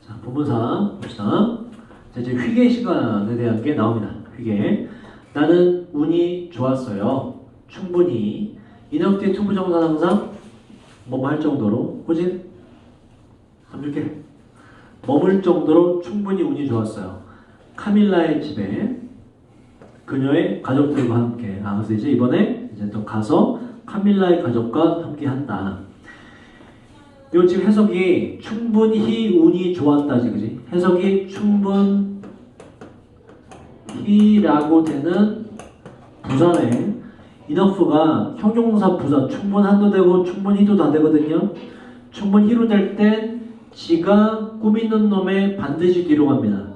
자, 본문사 봅시다. 자, 이제 휴게 시간에 대한 게 나옵니다. 휴게. 나는 운이 좋았어요. 충분히. 인업 뒤에 투부정사 항상 뭐뭐 할 정도로. 호진? 3줄게. 머물 정도로 충분히 운이 좋았어요. 카밀라의 집에 그녀의 가족들과 함께. 그래서 이제 이번에 이제 또 가서 카밀라의 가족과 함께 한다. 요 지금 해석이 충분히 운이 좋았다지, 그지? 해석이 충분히라고 되는 부산에 enough가 형용사 부산 충분한도 되고 충분히도 다 되거든요. 충분히로 될 땐 지가 꿈 있는 놈에 반드시 뒤로 갑니다.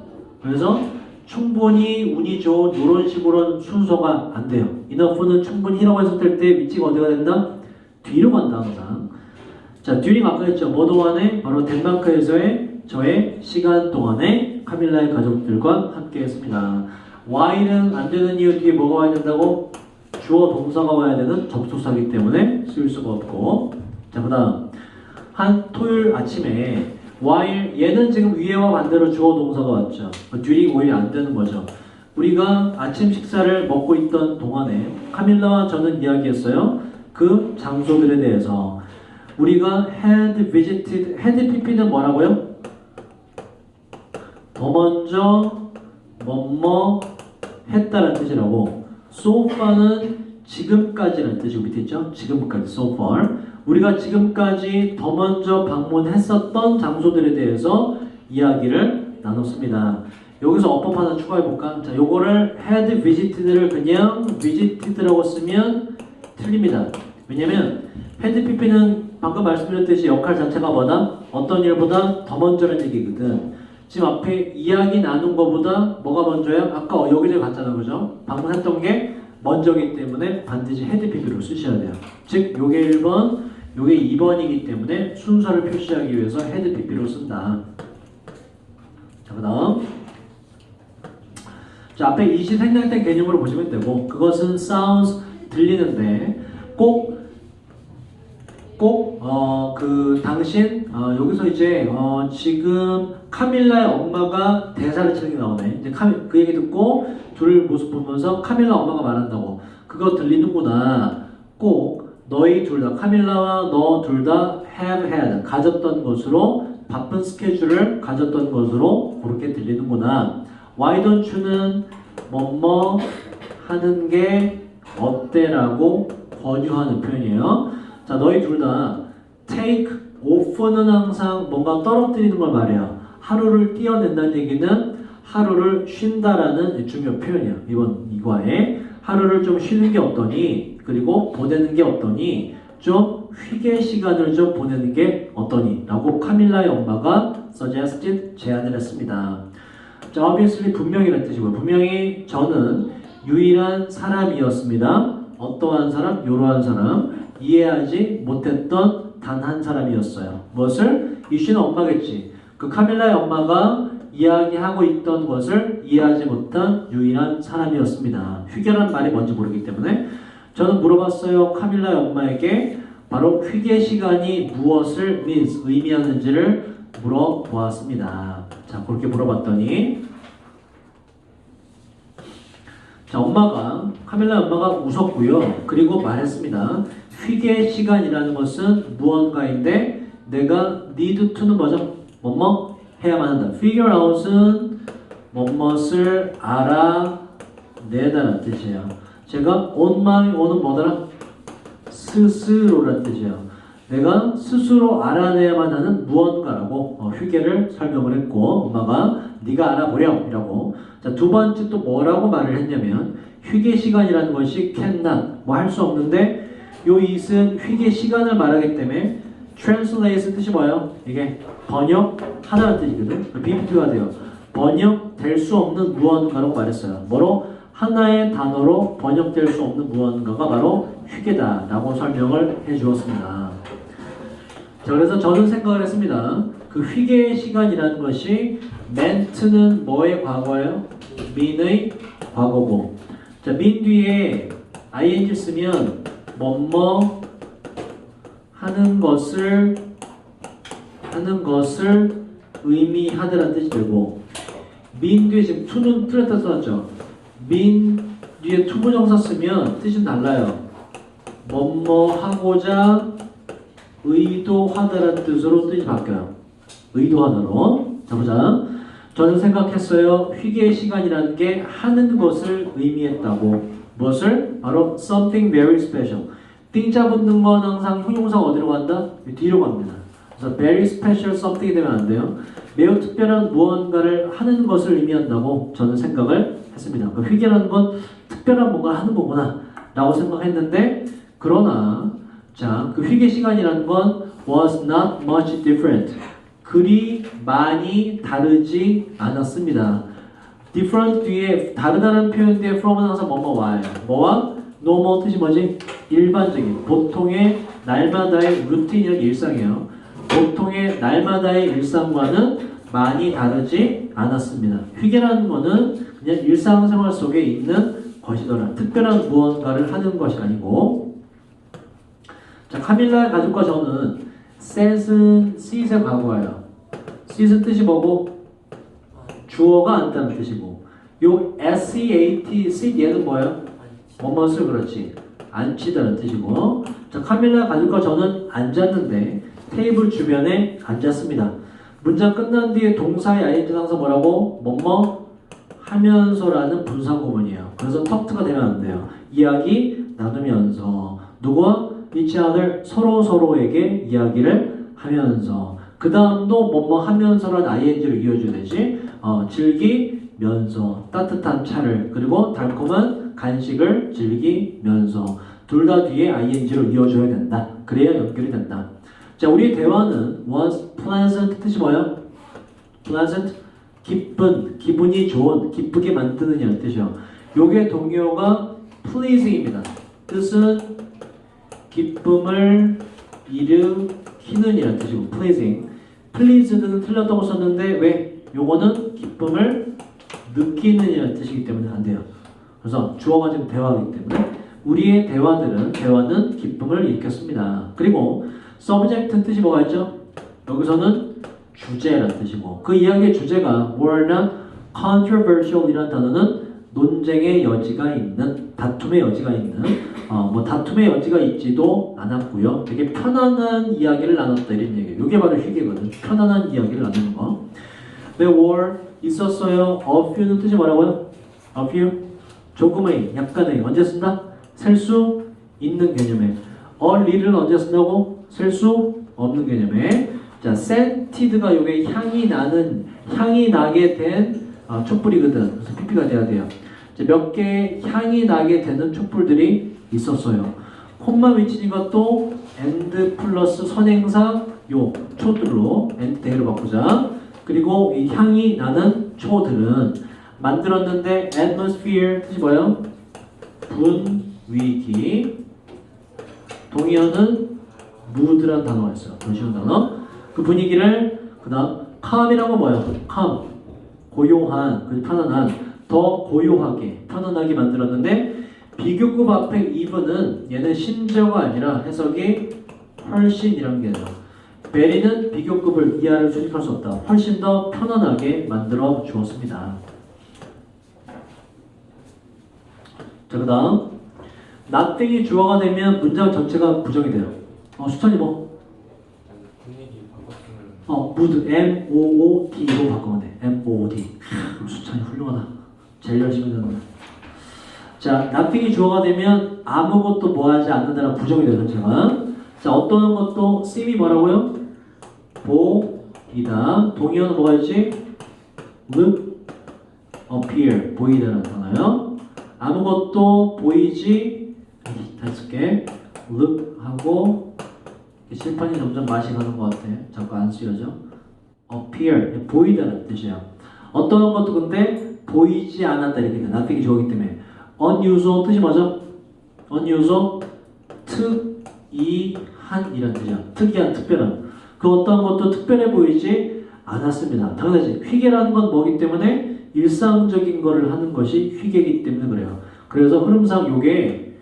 그래서 충분히 운이 좋은 이런 식으로는 순서가 안 돼요. enough는 충분히라고 해석될 때 위치가 어디가 된다? 뒤로 간다 항상. 자, 듀링 아까 했죠. 뭐 동안에? 바로 덴마크에서의 저의 시간 동안에 카밀라의 가족들과 함께 했습니다. while은 안 되는 이유 뒤에 뭐가 와야 된다고? 주어 동사가 와야 되는 접속사이기 때문에 쓸 수가 없고. 자, 그 다음 한 토요일 아침에 while 얘는 지금 위에와 반대로 주어 동사가 왔죠. 듀링 오히려 안 되는 거죠. 우리가 아침 식사를 먹고 있던 동안에 카밀라와 저는 이야기했어요. 그 장소들에 대해서. 우리가 had visited, had pp는 뭐라고요? 더 먼저 뭐뭐 했다는 뜻이라고. so far는 지금까지라는 뜻이고 밑에 있죠? 지금까지 so far. 우리가 지금까지 더 먼저 방문했었던 장소들에 대해서 이야기를 나눴습니다. 여기서 어법 하나 추가해볼까? 자, 요거를 had visited를 그냥 visited라고 쓰면 틀립니다. 왜냐면 had pp는 방금 말씀드렸듯이 역할 자체가 뭐다? 어떤 일보다 더 먼저라는 얘기거든. 지금 앞에 이야기 나눈 것보다 뭐가 먼저야? 아까 여기를 갔잖아, 그죠? 방문했던 게 먼저이기 때문에 반드시 헤드 pp로 쓰셔야 돼요. 즉, 요게 1번, 요게 2번이기 때문에 순서를 표시하기 위해서 헤드 pp로 쓴다. 자, 그 다음. 자, 앞에 이시 생략된 개념으로 보시면 되고, 그것은 sounds 들리는데, 여기서 이제, 지금 카밀라의 엄마가 대사를 치는 게 나오네. 이제 그 얘기 듣고 둘 모습 보면서 카밀라 엄마가 말한다고. 그거 들리는구나. 꼭 너희 둘 다, 카밀라와 너 둘 다 have had, 가졌던 것으로, 바쁜 스케줄을 가졌던 것으로 그렇게 들리는구나. Why don't you는 뭐뭐 하는 게 어때라고 권유하는 표현이에요. 자, 너희 둘 다 take off는 항상 뭔가 떨어뜨리는 걸 말해요. 하루를 띄어낸다는 얘기는 하루를 쉰다라는 중요 표현이에요. 이과에 하루를 좀 쉬는 게 어떠니? 그리고 보내는 게 어떠니? 좀 휴게 시간을 좀 보내는 게 어떠니? 라고 카밀라의 엄마가 suggested, 제안을 했습니다. 자, obviously 분명히라는 뜻이고요. 분명히 저는 유일한 사람이었습니다. 어떠한 사람? 이러한 사람. 이해하지 못했던 단 한 사람이었어요. 무엇을? 이씨는 엄마겠지. 그 카밀라의 엄마가 이야기하고 있던 것을 이해하지 못한 유일한 사람이었습니다. 휴게라는 말이 뭔지 모르기 때문에 저는 물어봤어요. 카밀라의 엄마에게 바로 휴게 시간이 무엇을 means, 의미하는지를 물어보았습니다. 자, 그렇게 물어봤더니 자, 카밀라의 엄마가 웃었고요. 그리고 말했습니다. 휴게 시간이라는 것은 무언가인데 내가 need to는 뭐죠? 뭐뭐 해야만 한다. figure out은 뭐뭇을 알아내다라는 뜻이에요. 제가 on my own은 뭐더라? 스스로라는 뜻이에요. 내가 스스로 알아내야만 하는 무언가라고 휴게를 설명을 했고 엄마가 네가 알아보렴 이라고. 자, 두 번째 또 뭐라고 말을 했냐면 휴게 시간이라는 것이 cannot 뭐 할 수 없는데 요 it은 휴게 시간을 말하기 때문에 translate의 뜻이 뭐예요? 이게 번역하다는 뜻이거든. BPT가 돼요. 번역될 수 없는 무언가라고 말했어요. 뭐로? 하나의 단어로 번역될 수 없는 무언가가 바로 휴게다라고 설명을 해주었습니다. 자, 그래서 저는 생각을 했습니다. 그 휴게의 시간이라는 것이 meant는 뭐의 과거예요? mean의 과거고. 자, mean 뒤에 ing 쓰면 뭐뭐 하는 것을 의미하다라는 뜻이 되고 mean 뒤에 지금 to는 틀렸다 써놨죠. mean 뒤에 투부정사 쓰면 뜻이 달라요. 뭐뭐 하고자 의도하다라는 뜻으로 뜻이 바뀌어요. 의도하다로. 자 보자. 저는 생각했어요. 휴게 시간이라는 게 하는 것을 의미했다고. 무엇을? 바로 something very special. 띵자 붙는 건 항상 형용사가 어디로 간다? 뒤로 갑니다. 그래서 very special something이 되면 안 돼요. 매우 특별한 무언가를 하는 것을 의미한다고 저는 생각을 했습니다. 그 휴게라는 건 특별한 뭔가를 하는 거구나 라고 생각했는데 그러나 자, 그 휴게 시간이라는 건 was not much different. 그리 많이 다르지 않았습니다. different 뒤에 다르다는 표현 뒤에 from은 항상 뭐뭐 와요. 뭐와? normal 뜻이 뭐지? 일반적인, 보통의 날마다의 루틴이라는 일상이에요. 보통의 날마다의 일상과는 많이 다르지 않았습니다. 휴게라는 거는 그냥 일상생활 속에 있는 것이더라. 특별한 무언가를 하는 것이 아니고. 자, 카밀라의 가족과 저는 셋은 sit의 과거예요. sit은 뜻이 뭐고? 주어가 앉다는 뜻이고 요 SEAT, sit 얘는 뭐예요? 뭐뭇을 그렇지 앉히다는 뜻이고 자, 카밀라 가족과 저는 앉았는데 테이블 주변에 앉았습니다. 문장 끝난 뒤에 동사의 ing 상사 뭐라고? 뭐뭐 하면서라는 분사구문이에요. 그래서 talk가 되면 안 돼요. 이야기 나누면서 누구와? each other 서로에게 이야기를 하면서 그 다음도 뭐뭐 하면서라는 ing로 이어줘야 되지. 즐기면서 따뜻한 차를 그리고 달콤한 간식을 즐기면서 둘 다 뒤에 ing로 이어줘야 된다. 그래야 연결이 된다. 자, 우리의 대화는 was pleasant 뜻이 뭐예요? pleasant 기쁜, 기분이 좋은, 기쁘게 만드느냐는 뜻이요. 요게 동요가 pleasing입니다. 뜻은 기쁨을 일으키는이라는 뜻이고 pleasing. pleased는 틀렸다고 썼는데 왜? 요거는 기쁨을 느끼는이라는 뜻이기 때문에 안 돼요. 그래서 주어가 지금 대화이기 때문에 우리의 대화는 기쁨을 일으켰습니다. 그리고 subject는 뜻이 뭐가 있죠? 여기서는 주제라는 뜻이고 그 이야기의 주제가 were not controversial 이라는 단어는 논쟁의 여지가 있는 다툼의 여지가 있는 뭐 다툼의 여지가 있지도 않았고요. 되게 편안한 이야기를 나눴다 이런 얘기예요. 이게 바로 휴게거든. 편안한 이야기를 나누는 거. There were 있었어요. A few는 뜻이 뭐라고요? A few 조금의, 약간의. 언제 쓴다? 셀 수 있는 개념에. A little는 언제 쓴다고? 셀 수 없는 개념에. 자, scented가 요게 향이 나게 된 촛불이거든. 그래서 PP가 돼야 돼요. 몇 개 향이 나게 되는 촛불들이 있었어요. 콤마 위치인 것도 and 플러스 선행사 요 초들로 and 대로 바꾸자. 그리고 이 향이 나는 초들은 만들었는데 atmosphere 뜻이 뭐예요? 분위기. 동의어는 mood란 단어가 있어요. 더 쉬운 단어. 그 분위기를 그다음 calm이라고 뭐예요? calm 고요한, 편안한, 더 고요하게, 편안하게 만들었는데 비교급 앞에 even은 얘는 심지어가 아니라 해석이 훨씬이라는 게 돼요. 베리는 비교급을 이하를 수식할 수 없다. 훨씬 더 편안하게 만들어 주었습니다. 자, 그 다음 nothing이 주어가 되면 문장 전체가 부정이 돼요. 수찬이 뭐? mood, M-O-O-D로 바꾸면 돼. M-O-O-D. 수찬이 훌륭하다. 제일 열심히 듣는. 자, nothing이 주어가 되면 아무것도 뭐하지 않는다는 부정이 돼요, 전체가. 자, 어떤 것도 seem이 뭐라고요? 보이다. 동의어는 뭐가 있지? look, appear. 보이다라는 단어요. 아무것도 보이지 다시 쓸게. look 하고 실판이 점점 맛이 가는 것 같아. 자꾸 안 쓰여져. appear. 보이다라는 뜻이야. 어떤 것도 근데 보이지 않았다 이렇게 돼. nothing이 주어기 때문에. unusual 뜻이 뭐죠? unusual 특이한 이런 뜻이야. 특이한, 특별한. 그 어떤 것도 특별해 보이지 않았습니다. 당연하지. 휘게라는 건 뭐기 때문에 일상적인 거를 하는 것이 휘게이기 때문에 그래요. 그래서 흐름상 요게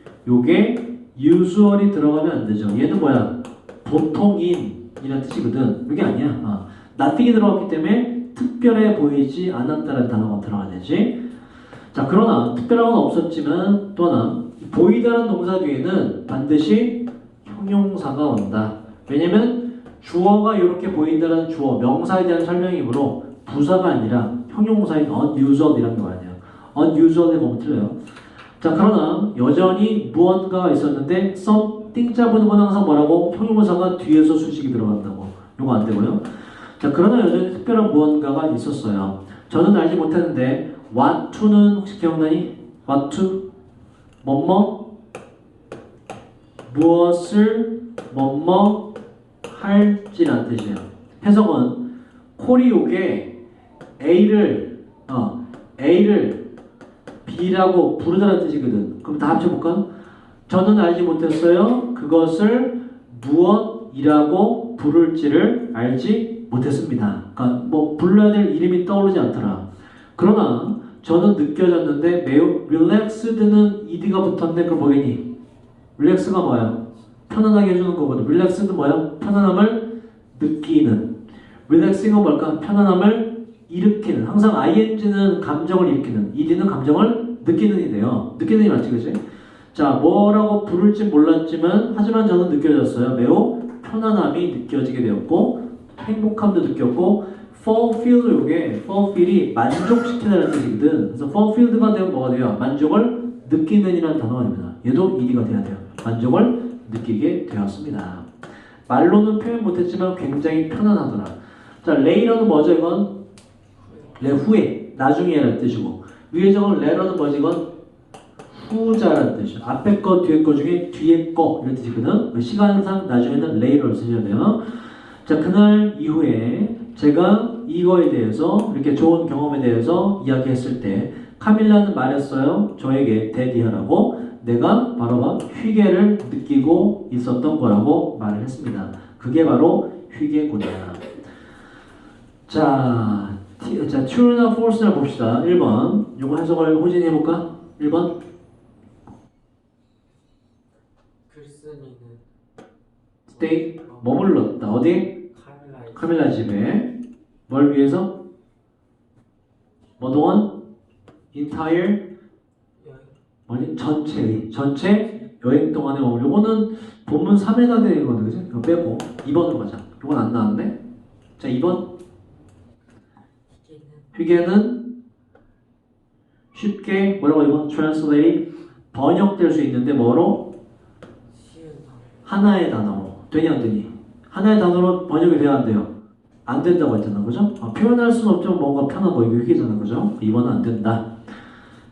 usual이 들어가면 안 되죠. 얘는 뭐야? 보통인 이란 뜻이거든. 이게 아니야. nothing이 들어갔기 때문에 특별해 보이지 않았다라는 단어가 들어가야 되지. 자, 그러나 특별한 건 없었지만 또 하나 보이다라는 동사 뒤에는 반드시 형용사가 온다. 왜냐면 주어가 이렇게 보인다라는 주어, 명사에 대한 설명이므로 부사가 아니라 형용사인 unusual이라는 거 아니야. unusual이 너무 틀려요. 자, 그러나 여전히 무언가가 있었는데 something 잡은 건 항상 뭐라고? 형용사가 뒤에서 수식이 들어간다고. 이거 안 되고요. 자, 그러나 여전히 특별한 무언가가 있었어요. 저는 알지 못했는데 what to는 혹시 기억나니? what to? 뭐뭐 무엇을 뭐뭐 할지란 뜻이에요. 해석은 콜이 요게 A를 B라고 부르다는 뜻이거든. 그럼 다 합쳐볼까? 저는 알지 못했어요. 그것을 무엇이라고 부를지를 알지 못했습니다. 그러니까 뭐 불러야 될 이름이 떠오르지 않더라. 그러나 저는 느껴졌는데 매우 relaxed는 ed가 붙었는데 그걸 뭐겠니? relax가 뭐야? 편안하게 해주는 거거든. relaxed 뭐야? 편안함을 느끼는. relaxing은 뭘까? 편안함을 일으키는. 항상 ing는 감정을 일으키는, ed는 감정을 느끼는 이 돼요. 느끼는 이 맞지, 그치? 자, 뭐라고 부를지 몰랐지만 하지만 저는 느껴졌어요. 매우 편안함이 느껴지게 되었고 행복함도 느꼈고 fulfill 요게 fulfill이 만족시키다는 뜻이거든. 그래서 fulfilled가 되면 뭐가 돼요? 만족을 느끼는 이라는 단어가 됩니다. 얘도 ed가 돼야 돼요. 만족을 느끼게 되었습니다. 말로는 표현 못했지만 굉장히 편안하더라. 자, later는 뭐죠? 이건 후에, 나중에라는 뜻이고 위에 적은 later는 뭐지? 이건 후자라는 뜻이죠. 앞에 거, 뒤에 거 중에 뒤에 거 이런 뜻이거든. 시간상 나중에는 later를 쓰셔야 돼요. 자, 그날 이후에 제가 이거에 대해서 이렇게 좋은 경험에 대해서 이야기했을 때 카밀라는 말했어요. 저에게 대디하라고 내가 바로 휴게를 느끼고 있었던 거라고 말을 했습니다. 그게 바로 휴게구나. 자, true나 false나 봅시다. 1번. 요거 해석을 호진이 해볼까? 1번. 글쓴이는 stay 머물렀다. 어디? 카밀라 집에. 뭘 위해서? 뭐 동안? entire 뭐니? 전체 여행 동안에 요거는 본문 3회가 되거든, 그치? 이거 빼고 2번으로 가자. 이건 안 나왔네. 자, 2번. 휴게는 쉽게 뭐라고 이건 translate 번역될 수 있는데 뭐로? 하나의 단어로. 되니 안 되니? 하나의 단어로 번역이 돼야 안 돼요? 안 된다고 했잖아, 그죠? 표현할 수는 없지만 뭔가 편한 거 이거 휴게잖아, 그죠? 2번은 안 된다.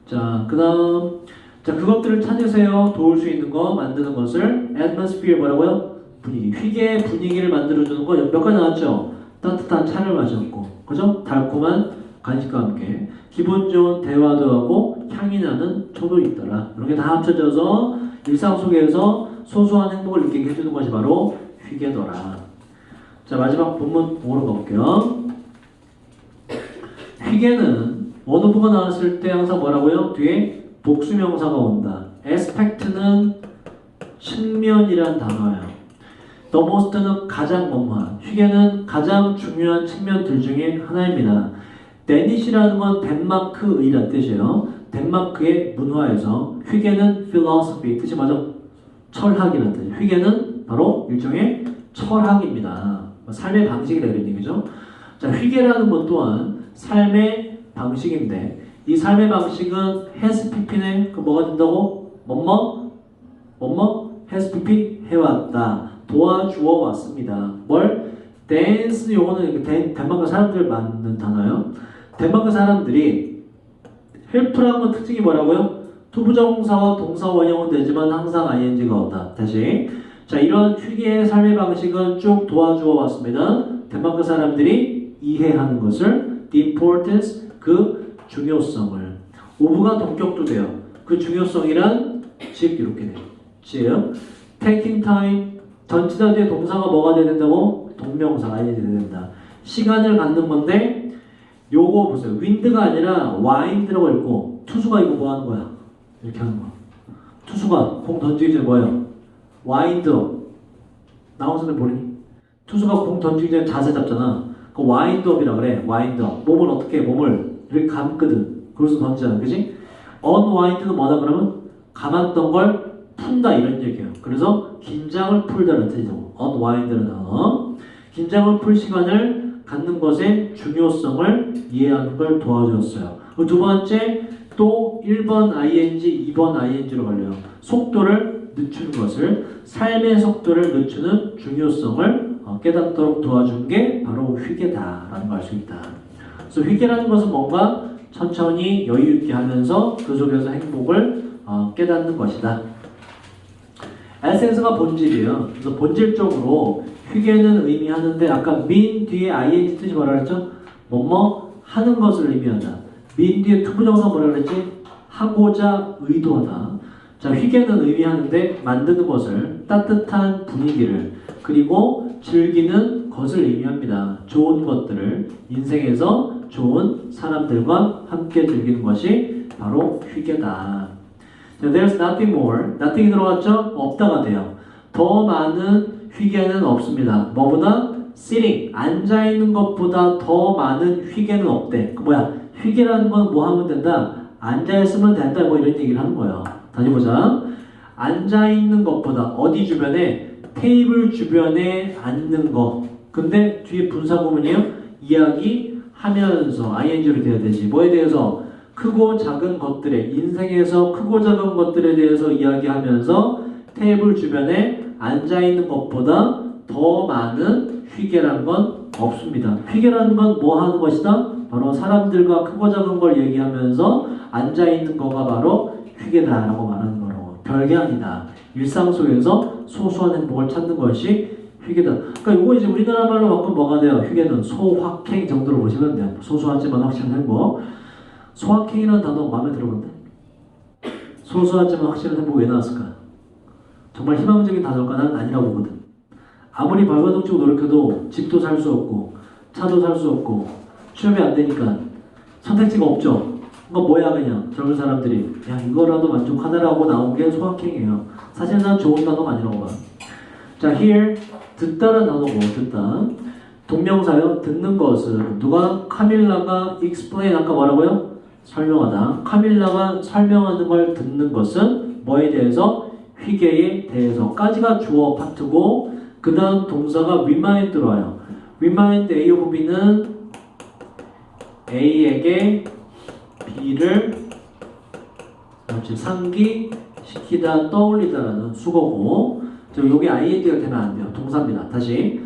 자, 그 다음 자, 그것들을 찾으세요. 도울 수 있는 거, 만드는 것을 atmosphere 뭐라고요? 분위기. 휴게 분위기를 만들어주는 거 몇 가지 나왔죠? 따뜻한 차를 마셨고, 그죠? 달콤한 간식과 함께 기분 좋은 대화도 하고 향이 나는 초도 있더라. 이렇게 다 합쳐져서 일상 속에서 소소한 행복을 느끼게 해주는 것이 바로 휴게더라. 자, 마지막 본문 5로 가볼게요. 휴게는 원어부가 나왔을 때 항상 뭐라고요? 뒤에 복수명사가 온다. aspect는 측면이란 단어예요. the most는 가장 뭐뭐한. 휴게는 가장 중요한 측면들 중에 하나입니다. 데니시라는 건 덴마크의란 뜻이에요. 덴마크의 문화에서 휴게는 philosophy, 뜻이 맞아? 철학이라는 뜻. 휴게는 바로 일종의 철학입니다. 삶의 방식이라 이런 얘기죠. 자, 휴게라는 것 또한 삶의 방식인데 이 삶의 방식은 해스피피네 그 뭐가 된다고? 해스피피 해왔다. 도와주어 왔습니다. 뭘? 댄스 요거는 덴마크 사람들 맞는 단어예요. 덴마크 사람들이 헬프라는 건 특징이 뭐라고요? 투부정사와 동사 원형은 되지만 항상 ing가 온다. 다시. 자, 이런 휴게의 삶의 방식은 쭉 도와주어 왔습니다. 덴마크 사람들이 이해하는 것을 the importance, 그 중요성을. 오브가 동격도 돼요. 그 중요성이란 즉 이렇게 돼요. 즉 taking time, 전치사 뒤에 동사가 뭐가 돼야 된다고? 동명사가 ing가 돼야 된다. 시간을 갖는 건데 요거 보세요. wind가 아니라 wind라고 읽고 투수가 이거 뭐 하는 거야? 이렇게 하는 거야. 투수가 공 던지기 전에 뭐예요? 와인드. 나온 사람 모르니? 투수가 공 던지기 전에 자세 잡잖아. 그 와인드업이라 그래. 와인드업. 몸을 어떻게 몸을 이렇게 감거든. 그래서 던지잖아. 그지? unwind는 뭐다 그러면 감았던 걸 푼다 이런 얘기예요. 그래서 긴장을 풀다는 뜻이죠. unwind라는 단어. 긴장을 풀 시간을 갖는 것의 중요성을 이해하는 걸 도와주었어요. 두 번째 또 1번 ing, 2번 ing로 걸려요. 속도를 늦추는 것을 삶의 속도를 늦추는 중요성을 깨닫도록 도와준 게 바로 회개다라는 걸 알 수 있다. 그래서 회개라는 것은 뭔가 천천히 여유 있게 하면서 그 속에서 행복을 깨닫는 것이다. 에센스가 본질이에요. 그래서 본질적으로 회개는 의미하는데 아까 mean 뒤에 ing 뜻이 뭐라 그랬죠? 뭐뭐 하는 것을 의미한다. mean 뒤에 투부정사 뭐라 그랬지? 하고자 의도하다. 자, 회개는 의미하는데 만드는 것을 따뜻한 분위기를 그리고 즐기는 것을 의미합니다. 좋은 것들을 인생에서 좋은 사람들과 함께 즐기는 것이 바로 회개다. 자, there's nothing more. nothing이 들어갔죠? 없다가 돼요. 더 많은 회개는 없습니다. 뭐보다? sitting. 앉아있는 것보다 더 많은 회개는 없대. 그 뭐야? 회개라는 건 뭐 하면 된다? 앉아있으면 된다. 뭐 이런 얘기를 하는 거예요. 다시 보자. 앉아있는 것보다 어디 주변에? 테이블 주변에 앉는 거. 근데 뒤에 분사구문이에요. 이야기하면서 ing로 돼야 되지. 뭐에 대해서? 크고 작은 것들에 인생에서 크고 작은 것들에 대해서 이야기하면서 테이블 주변에 앉아있는 것보다 더 많은 회개라는 건 없습니다. 회개라는 건 뭐 하는 것이다? 바로 사람들과 크고 작은 걸 얘기하면서 앉아있는 거가 바로 회개다라고 말하는 거라고. 별게 아니다. 일상 속에서 소소한 행복을 찾는 것이 회개다. 그러니까 이거 이제 우리나라 말로 바꾸면 뭐가 돼요? 회개는 소확행 정도로 보시면 돼요. 소소하지만 확실한 행복. 소확행이라는 단어 마음에 들어본데? 소소하지만 확실한 행복 왜 나왔을까? 정말 희망적인 단어가 난 아니라고 보거든. 아무리 발버둥치고 노력해도 집도 살 수 없고 차도 살 수 없고 취업이 안 되니까 선택지가 없죠. 그거 뭐야 그냥 젊은 사람들이 야 이거라도 만족하느라고 나온 게 소확행이에요. 사실 난 좋은 단어가 아니라고 봐. 자, here 듣다라는 단어고 듣다. 동명사요. 듣는 것은 누가 카밀라가 explain 아까 뭐라고요? 설명하다. 카밀라가 설명하는 걸 듣는 것은 뭐에 대해서? 회개에 대해서까지가 주어 파트고 그 다음 동사가 remind로 와요. remind A of B는 A에게 B를 상기시키다 떠올리다라는 수거고 여기 ing가 되면 안 돼요. 동사입니다. 다시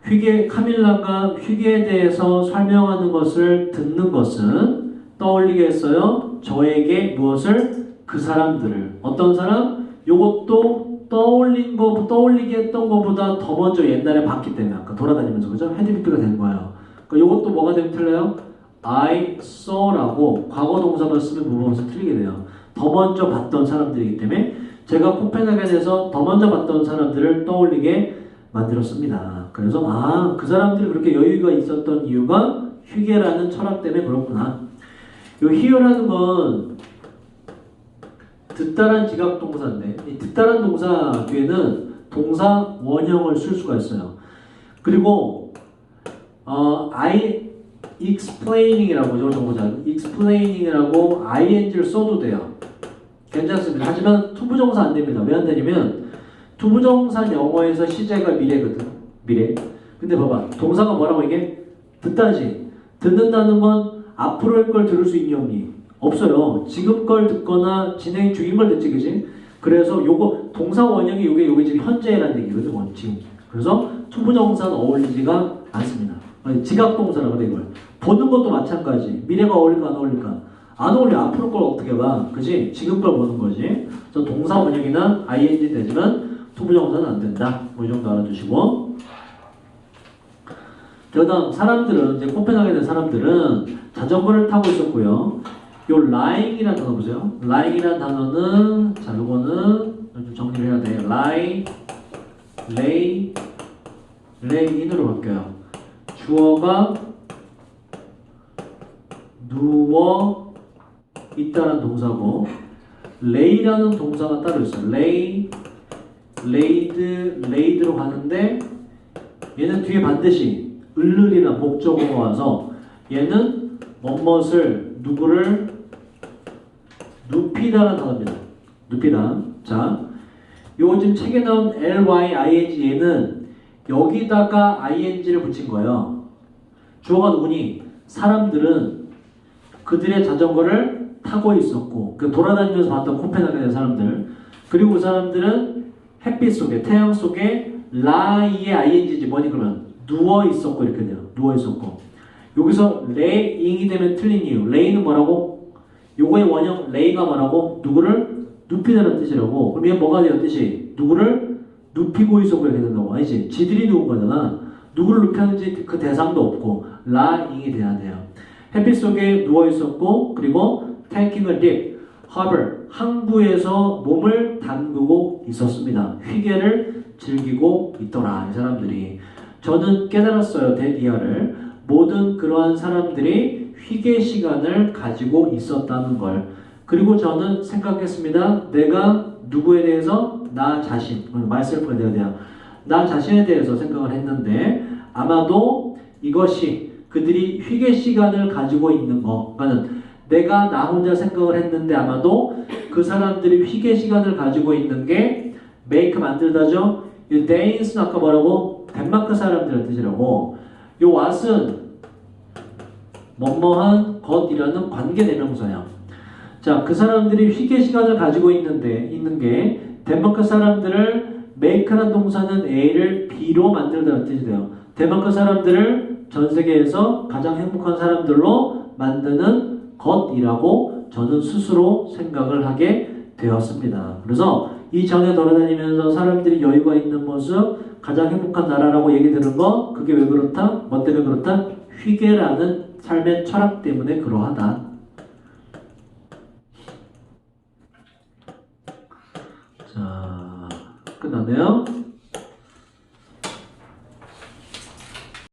회개 카밀라가 회개에 대해서 설명하는 것을 듣는 것은 떠올리게 했어요. 저에게 무엇을? 그 사람들을. 어떤 사람? 요것도 떠올리게 했던 것보다 더 먼저 옛날에 봤기 때문에 아까 돌아다니면서 그죠? 헤드비트가 된 거예요. 그러니까 요것도 뭐가 되면 틀려요? I saw라고 과거 동사만 쓰면 부분에서 틀리게 돼요. 더 먼저 봤던 사람들이기 때문에 제가 코펜하겐에서 더 먼저 봤던 사람들을 떠올리게 만들었습니다. 그래서 그 사람들이 그렇게 여유가 있었던 이유가 회개라는 철학 때문에 그렇구나. 요 here라는 건 듣다란 지각동사인데 이 듣다란 동사 뒤에는 동사 원형을 쓸 수가 있어요. 그리고 I explaining이라고 저 정보자 explaining이라고 ing를 써도 돼요. 괜찮습니다. 하지만 투부정사 안 됩니다. 왜 안 되냐면 투부정사 영어에서 시제가 미래거든. 미래. 근데 봐봐. 동사가 뭐라고 이게? 듣다지. 듣는다는 건 앞으로의 걸 들을 수 있니 없니? 없어요. 지금 걸 듣거나 진행 중인 걸 듣지, 그지? 그래서 요거 동사 원형이 요게 지금 현재라는 얘기거든, 지금. 그래서 투부정사는 어울리지가 않습니다. 지각동사라고 그래 이걸. 보는 것도 마찬가지. 미래가 어울릴까 안 어울릴까? 안 어울려. 앞으로 걸 어떻게 봐, 그지? 지금 걸 보는 거지. 그래서 동사 원형이나 ing 되지만 투부정사는 안 된다. 뭐 이 정도 알아두시고. 그다음 사람들은 이제 코펜하겐의 사람들은 자전거를 타고 있었고요. 요 lying이라는 단어 보세요. lying이라는 단어는 자 요거는 좀 정리를 해야 돼. lay in으로 바뀌어요. 주어가 누워 있다는 동사고 lay라는 동사가 따로 있어요. laid로 가는데 얘는 뒤에 반드시 을을이나 목적어가 와서 얘는 뭐뭇을 누구를 눕히다라는 단어입니다. 눕히다. 자, 요즘 책에 나온 ly, ing는 여기다가 ing를 붙인 거예요. 주어가 누구니? 사람들은 그들의 자전거를 타고 있었고 그 돌아다니면서 봤던 코펜하겐의 사람들 그리고 그 사람들은 햇빛 속에 태양 속에 lie의 ing지 뭐니 그러면 누워 있었고 이렇게 돼요. 누워 있었고 여기서 laying이 되면 틀린 이유 lay는 뭐라고? 요거의 원형 lay가 뭐라고? 누구를 눕히다는 뜻이라고. 그럼 얘 뭐가 돼요 뜻이? 누구를 눕히고 있었고 이렇게 된다고. 아니지 지들이 누운 거잖아. 누구를 눕혔는지 그 대상도 없고 lying이 돼야 돼요. 햇빛 속에 누워 있었고 그리고 taking a dip, harbor, 항구에서 몸을 담그고 있었습니다. 휴게를 즐기고 있더라 이 사람들이. 저는 깨달았어요 대디아를. 모든 그러한 사람들이 휴게 시간을 가지고 있었다는 걸. 그리고 저는 생각했습니다. 내가 누구에 대해서? 나 자신, myself에 대해서 나 자신에 대해서 생각을 했는데 아마도 이것이 그들이 휴게 시간을 가지고 있는 거, 그러니까 내가 나 혼자 생각을 했는데 아마도 그 사람들이 휴게 시간을 가지고 있는 게 make 만들다죠. 이 Danes는 아까 뭐라고? 덴마크 사람들의 뜻이라고. 이 what은 뭐뭐한 것이라는 관계 대명사야. 자, 그 사람들이 휴게 시간을 가지고 있는 게 덴마크 사람들을 make라는 동사는 A를 B로 만들다는 뜻이 돼요. 덴마크 사람들을 전 세계에서 가장 행복한 사람들로 만드는 것이라고 저는 스스로 생각을 하게 되었습니다. 그래서 이 전에 돌아다니면서 사람들이 여유가 있는 모습, 가장 행복한 나라라고 얘기 들은 거, 그게 왜 그렇다? 뭐 때문에 그렇다? 휴게라는 삶의 철학 때문에 그러하다. 자, 끝났네요.